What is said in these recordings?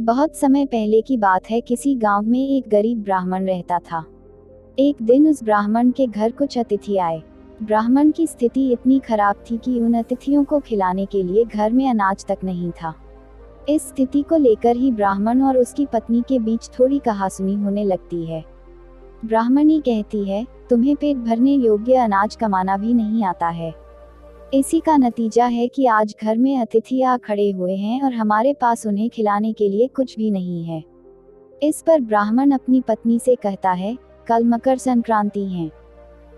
बहुत समय पहले की बात है। किसी गांव में एक गरीब ब्राह्मण रहता था। एक दिन उस ब्राह्मण के घर कुछ अतिथि आए। ब्राह्मण की स्थिति इतनी खराब थी कि उन अतिथियों को खिलाने के लिए घर में अनाज तक नहीं था। इस स्थिति को लेकर ही ब्राह्मण और उसकी पत्नी के बीच थोड़ी कहासुनी होने लगती है। ब्राह्मणी कहती है, तुम्हें पेट भरने योग्य अनाज कमाना भी नहीं आता है। इसी का नतीजा है कि आज घर में अतिथि आ खड़े हुए हैं और हमारे पास उन्हें खिलाने के लिए कुछ भी नहीं है। इस पर ब्राह्मण अपनी पत्नी से कहता है, कल मकर संक्रांति है।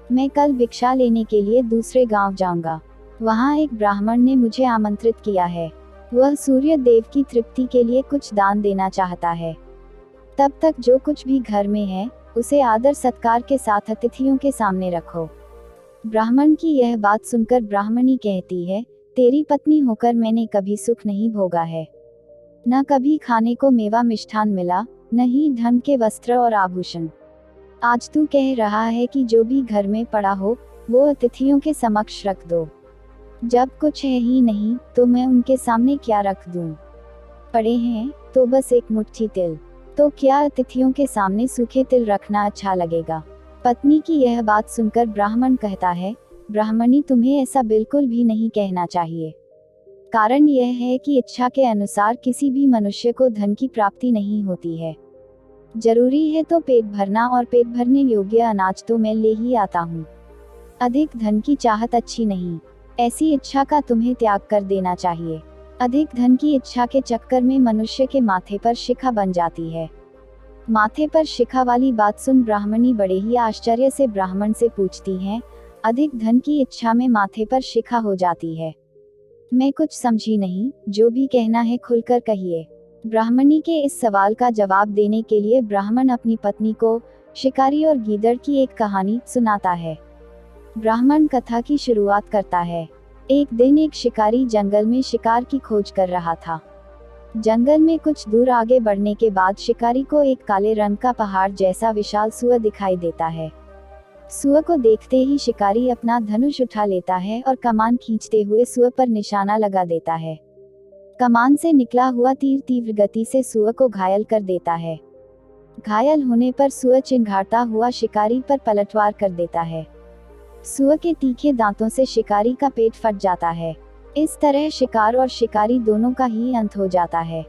मैं कल भिक्षा लेने के लिए दूसरे गांव जाऊंगा। वहां एक ब्राह्मण ने मुझे आमंत्रित किया है। वह सूर्य देव की तृप्ति के लिए कुछ दान देना चाहता है। तब तक जो कुछ भी घर में है उसे आदर सत्कार के साथ अतिथियों के सामने रखो। ब्राह्मण की यह बात सुनकर ब्राह्मणी कहती है, तेरी पत्नी होकर मैंने कभी सुख नहीं भोगा है। न कभी खाने को मेवा मिष्ठान मिला, न ही ढंग के वस्त्र और आभूषण। आज तू कह रहा है कि जो भी घर में पड़ा हो वो अतिथियों के समक्ष रख दो। जब कुछ है ही नहीं तो मैं उनके सामने क्या रख दूं? पड़े हैं तो बस एक मुट्ठी तिल, तो क्या अतिथियों के सामने सूखे तिल रखना अच्छा लगेगा? पत्नी की यह बात सुनकर ब्राह्मण कहता है, ब्राह्मणी तुम्हें ऐसा बिल्कुल भी नहीं कहना चाहिए। कारण यह है कि इच्छा के अनुसार किसी भी मनुष्य को धन की प्राप्ति नहीं होती है। जरूरी है तो पेट भरना, और पेट भरने योग्य अनाज तो मैं ले ही आता हूँ। अधिक धन की चाहत अच्छी नहीं। ऐसी इच्छा का तुम्हें त्याग कर देना चाहिए। अधिक धन की इच्छा के चक्कर में मनुष्य के माथे पर शिखा बन जाती है। माथे पर शिखा वाली बात सुन ब्राह्मणी बड़े ही आश्चर्य से ब्राह्मण से पूछती हैं, अधिक धन की इच्छा में माथे पर शिखा हो जाती है? मैं कुछ समझी नहीं, जो भी कहना है खुलकर कहिए। ब्राह्मणी के इस सवाल का जवाब देने के लिए ब्राह्मण अपनी पत्नी को शिकारी और गीदड़ की एक कहानी सुनाता है। ब्राह्मण कथा की शुरुआत करता है। एक दिन एक शिकारी जंगल में शिकार की खोज कर रहा था। जंगल में कुछ दूर आगे बढ़ने के बाद शिकारी को एक काले रंग का पहाड़ जैसा विशाल सूअर दिखाई देता है। सूअर को देखते ही शिकारी अपना धनुष उठा लेता है और कमान खींचते हुए सूअर पर निशाना लगा देता है। कमान से निकला हुआ तीर तीव्र गति से सूअर को घायल कर देता है। घायल होने पर सूअर चिंघाड़ता हुआ शिकारी पर पलटवार कर देता है। सूअर के तीखे दांतों से शिकारी का पेट फट जाता है। इस तरह शिकार और शिकारी दोनों का ही अंत हो जाता है।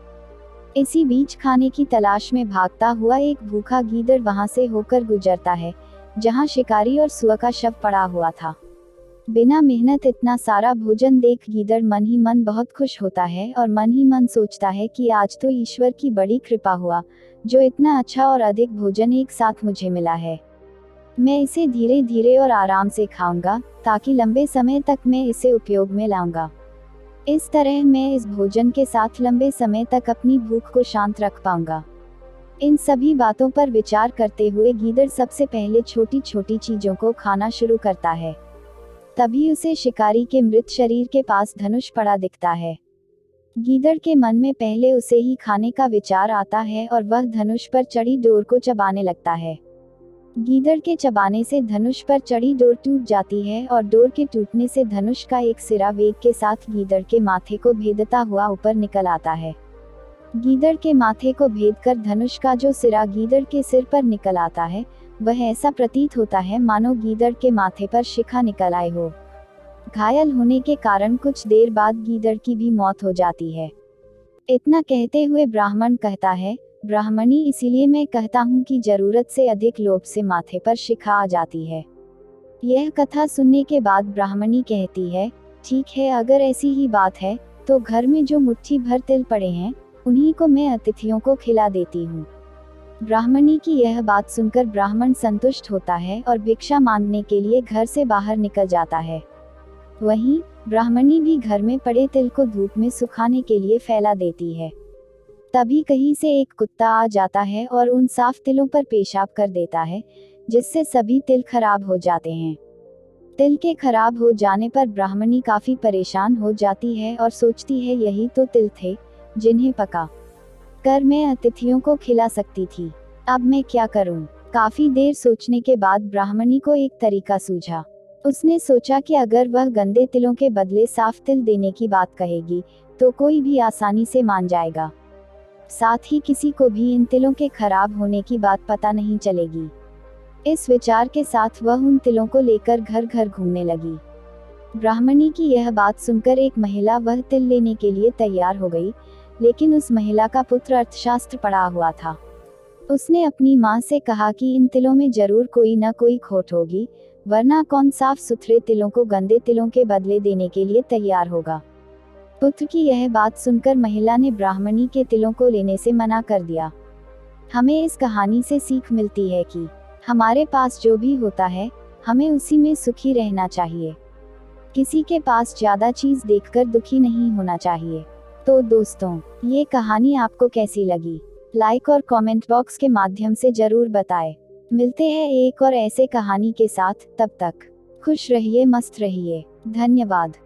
इसी बीच खाने की तलाश में भागता हुआ एक भूखा गीदड़ वहां से होकर गुजरता है, जहां शिकारी और सूअर का शव पड़ा हुआ था। बिना मेहनत इतना सारा भोजन देख गीदड़ मन ही मन बहुत खुश होता है और मन ही मन सोचता है कि आज तो ईश्वर की बड़ी कृपा हुआ, जो इतना अच्छा और अधिक भोजन एक साथ मुझे मिला है। मैं इसे धीरे धीरे और आराम से खाऊंगा, ताकि लंबे समय तक मैं इसे उपयोग में लाऊंगा। इस तरह मैं इस भोजन के साथ लंबे समय तक अपनी भूख को शांत रख पाऊंगा। इन सभी बातों पर विचार करते हुए गीदड़ सबसे पहले छोटी छोटी चीजों को खाना शुरू करता है। तभी उसे शिकारी के मृत शरीर के पास धनुष पड़ा दिखता है। गीदड़ के मन में पहले उसे ही खाने का विचार आता है और वह धनुष पर चढ़ी डोर को चबाने लगता है। गीदड़ के चबाने से धनुष पर चढ़ी डोर टूट जाती है और डोर के टूटने से धनुष का एक सिरा वेग के साथ गीदड़ के माथे को भेदता हुआ ऊपर निकल आता है। गीदड़ के माथे को भेदकर धनुष का जो सिरा गीदड़ के सिर पर निकल आता है, वह ऐसा प्रतीत होता है मानो गीदड़ के माथे पर शिखा निकल आई हो। घायल होने के कारण कुछ देर बाद गीदड़ की भी मौत हो जाती है। इतना कहते हुए ब्राह्मण कहता है, ब्राह्मणी, इसीलिए मैं कहता हूँ कि जरूरत से अधिक लोभ से माथे पर शिखा आ जाती है। यह कथा सुनने के बाद ब्राह्मणी कहती है, ठीक है, अगर ऐसी ही बात है तो घर में जो मुट्ठी भर तिल पड़े हैं उन्हीं को मैं अतिथियों को खिला देती हूँ। ब्राह्मणी की यह बात सुनकर ब्राह्मण संतुष्ट होता है और भिक्षा मांगने के लिए घर से बाहर निकल जाता है। वहीं ब्राह्मणी भी घर में पड़े तिल को धूप में सुखाने के लिए फैला देती है। तभी कहीं से एक कुत्ता आ जाता है और उन साफ तिलों पर पेशाब कर देता है, जिससे सभी तिल खराब हो जाते हैं। तिल के खराब हो जाने पर ब्राह्मणी काफी परेशान हो जाती है और सोचती है, यही तो तिल थे जिन्हें पका कर मैं अतिथियों को खिला सकती थी। अब मैं क्या करूं? काफी देर सोचने के बाद ब्राह्मणी को एक तरीका सूझा। उसने सोचा कि अगर वह गंदे तिलों के बदले साफ तिल देने की बात कहेगी तो कोई भी आसानी से मान जाएगा। साथ ही किसी को भी इन तिलों के खराब होने की बात पता नहीं चलेगी। इस विचार के साथ वह उन तिलों को लेकर घर घर घूमने लगी। ब्राह्मणी की यह बात सुनकर एक महिला वह तिल लेने के लिए तैयार हो गई, लेकिन उस महिला का पुत्र अर्थशास्त्र पढ़ा हुआ था। उसने अपनी माँ से कहा कि इन तिलों में जरूर कोई न कोई खोट होगी, वरना कौन साफ सुथरे तिलों को गंदे तिलों के बदले देने के लिए तैयार होगा। पुत्र की यह बात सुनकर महिला ने ब्राह्मणी के तिलों को लेने से मना कर दिया। हमें इस कहानी से सीख मिलती है कि हमारे पास जो भी होता है, हमें उसी में सुखी रहना चाहिए। किसी के पास ज्यादा चीज देखकर दुखी नहीं होना चाहिए। तो दोस्तों, ये कहानी आपको कैसी लगी? लाइक और कमेंट बॉक्स के माध्यम से जरूर बताएं। मिलते हैं एक और ऐसे कहानी के साथ, तब तक खुश रहिए, मस्त रहिए। धन्यवाद।